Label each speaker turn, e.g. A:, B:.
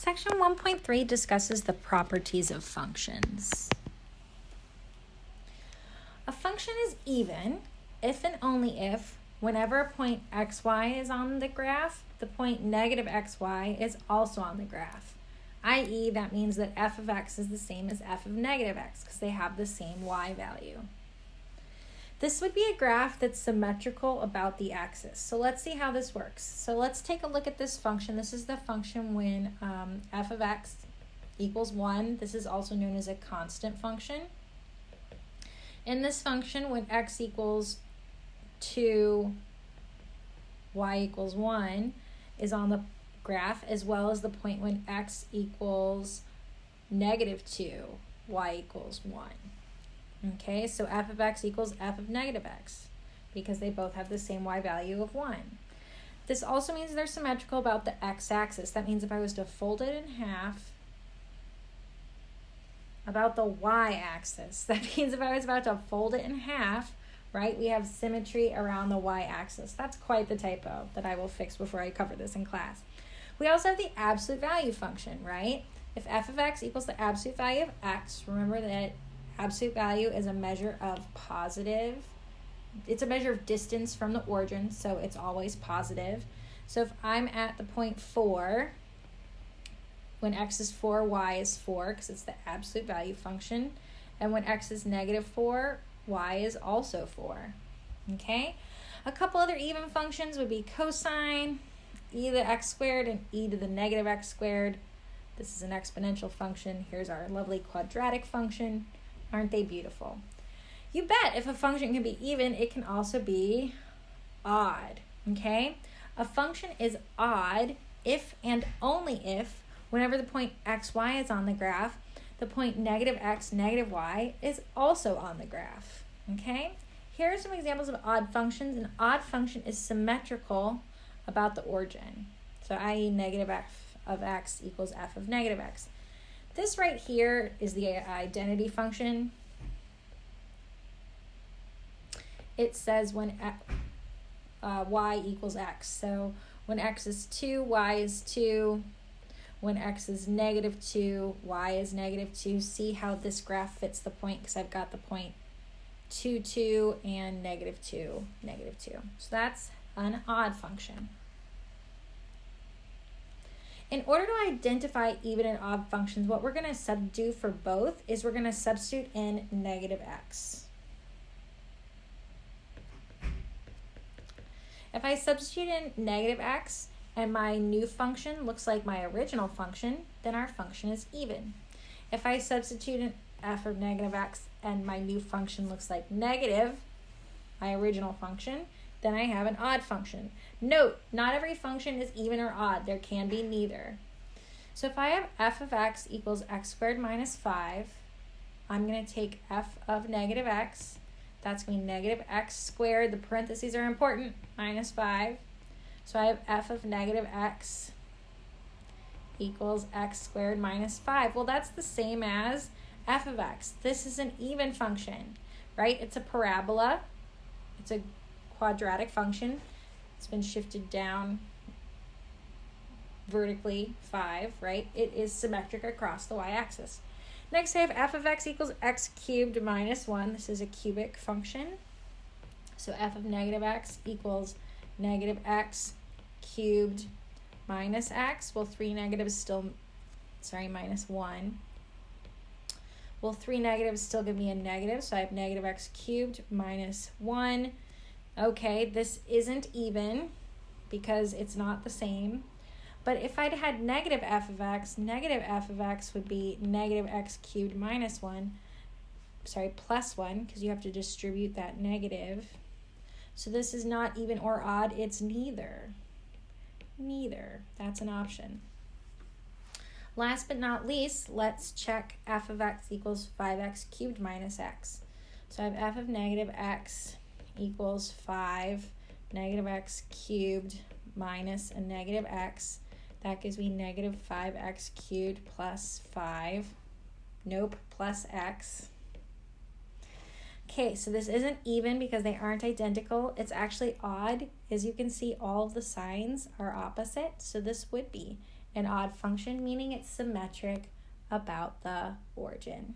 A: Section 1.3 discusses the properties of functions. A function is even if and only if, whenever a point xy is on the graph, the point negative xy is also on the graph. I.e., that means that f of x is the same as f of negative x because they have the same y value. This would be a graph that's symmetrical about the axis. So let's see how this works. So let's take a look at this function. This is the function when f of x equals 1. This is also known as a constant function. In this function, when x equals 2, y equals 1 is on the graph, as well as the point when x equals negative 2, y equals 1. Okay, so f of x equals f of negative x because they both have the same y value of 1. This also means they're symmetrical about the x-axis. That means if I was to fold it in half about the y-axis, that means if I was about to fold it in half, right, we have symmetry around the y-axis. That's quite the typo that I will fix before I cover this in class. We also have the absolute value function, right? If f of x equals the absolute value of x, remember that absolute value is a measure of positive. It's a measure of distance from the origin, so it's always positive. So if I'm at the point 4, when x is 4, y is 4, because it's the absolute value function. And when x is negative 4, y is also 4. Okay? A couple other even functions would be cosine, e to the x squared, and e to the negative x squared. This is an exponential function. Here's our lovely quadratic function. Aren't they beautiful? You bet if a function can be even, it can also be odd, okay? A function is odd if and only if, whenever the point xy is on the graph, the point negative x, negative y is also on the graph, okay? Here are some examples of odd functions. An odd function is symmetrical about the origin. So i.e. negative f of x equals f of negative x. This right here is the identity function. It says when y equals x. So when x is 2, y is 2. When x is negative 2, y is negative 2. See how this graph fits the point because I've got the point 2, 2 and negative 2, negative 2. So that's an odd function. In order to identify even and odd functions, what we're going to substitute for both is we're going to substitute in negative x. If I substitute in negative x and my new function looks like my original function, then our function is even. If I substitute in f of negative x and my new function looks like negative, my original function, then I have an odd function. Note, not every function is even or odd. There can be neither. So if I have f of x equals x squared minus 5, I'm going to take f of negative x. That's going to be negative x squared. The parentheses are important, minus 5. So I have f of negative x equals x squared minus 5. Well, that's the same as f of x. This is an even function, right? It's a parabola. It's a quadratic function. It's been shifted down vertically 5, right? It is symmetric across the y-axis. Next, I have f of x equals x cubed minus 1. This is a cubic function. So f of negative x equals negative x cubed minus x. Well, minus 1. Well, 3 negatives still give me a negative, so I have negative x cubed minus 1. Okay, this isn't even because it's not the same. But if I'd had negative f of x would be negative x cubed minus 1. Plus 1, because you have to distribute that negative. So this is not even or odd, it's neither. Neither. That's an option. Last but not least, let's check f of x equals 5x cubed minus x. So I have f of negative x equals 5 negative x cubed minus a negative x. That gives me negative 5x cubed plus 5. Nope, plus x. Okay, so this isn't even because they aren't identical. It's actually odd. As you can see, all of the signs are opposite. So this would be an odd function, meaning it's symmetric about the origin.